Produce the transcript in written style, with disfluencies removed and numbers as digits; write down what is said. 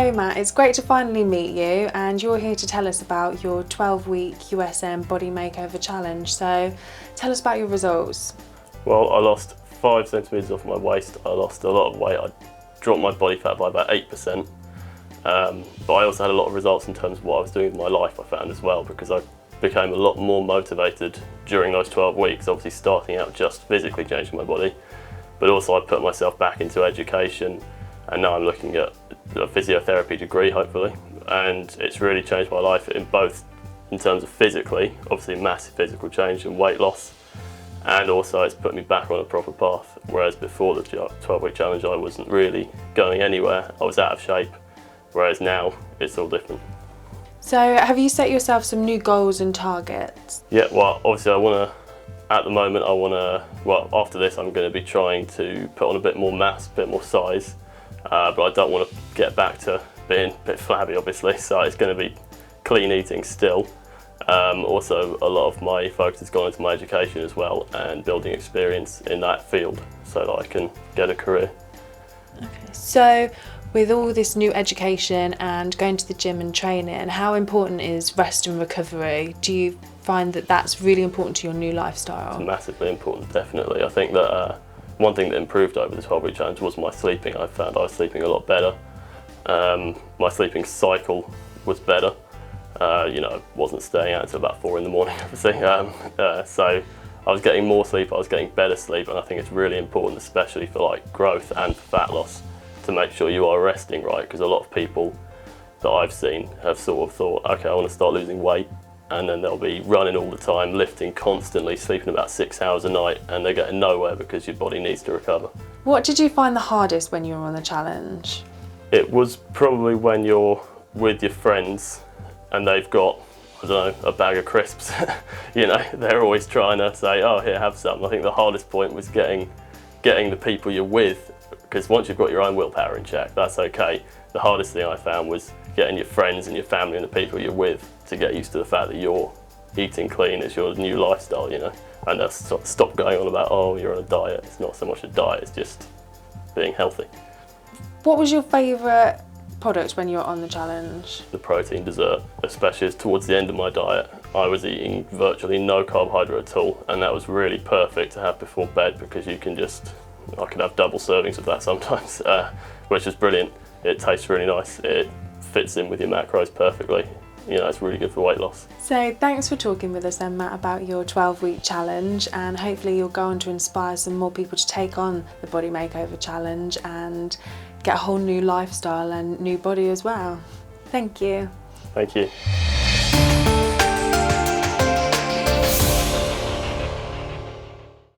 So Matt, it's great to finally meet you, and you're here to tell us about your 12-week USN Body Makeover Challenge. So tell us about your results. Well, I lost 5 centimetres off my waist. I lost a lot of weight. I dropped my body fat by about 8%. But I also had a lot of results in terms of what I was doing with my life, I found as well, because I became a lot more motivated during those 12 weeks, obviously starting out just physically changing my body, but also I put myself back into education, and now I'm looking at a physiotherapy degree, hopefully, and it's really changed my life in both in terms of physically, obviously massive physical change and weight loss, and also it's put me back on a proper path, whereas before the 12-week challenge I wasn't really going anywhere, I was out of shape, whereas now it's all different. So have you set yourself some new goals and targets? Yeah, well obviously at the moment after this I'm going to be trying to put on a bit more mass, a bit more size, but I don't want to get back to being a bit flabby obviously, so it's going to be clean eating still. Also a lot of my focus has gone into my education as well and building experience in that field so that I can get a career. Okay, so with all this new education and going to the gym and training, how important is rest and recovery? Do you find that that's really important to your new lifestyle? It's massively important, definitely. I think that one thing that improved over the 12-week challenge was my sleeping. I found I was sleeping a lot better. My sleeping cycle was better. I wasn't staying out until about 4 in the morning, obviously. So I was getting more sleep, I was getting better sleep, and I think it's really important, especially for like growth and fat loss, to make sure you are resting right, because a lot of people that I've seen have sort of thought, okay, I want to start losing weight, and then they'll be running all the time, lifting constantly, sleeping about 6 hours a night, and they're getting nowhere because your body needs to recover. What did you find the hardest when you were on the challenge? It was probably when you're with your friends and they've got, I don't know, a bag of crisps. They're always trying to say, oh, here, have some. I think the hardest point was getting the people you're with, because once you've got your own willpower in check, that's okay. The hardest thing I found was getting your friends and your family and the people you're with to get used to the fact that you're eating clean is your new lifestyle, and that's stop going on about, oh, you're on a diet. It's not so much a diet, it's just being healthy. What was your favourite product when you were on the challenge? The protein dessert, especially as towards the end of my diet, I was eating virtually no carbohydrate at all, and that was really perfect to have before bed, because I could have double servings of that sometimes, which is brilliant. It tastes really nice, it fits in with your macros perfectly. It's really good for weight loss. So thanks for talking with us then, Matt, about your 12-week challenge, and hopefully you'll go on to inspire some more people to take on the Body Makeover Challenge and get a whole new lifestyle and new body as well. Thank you. Thank you.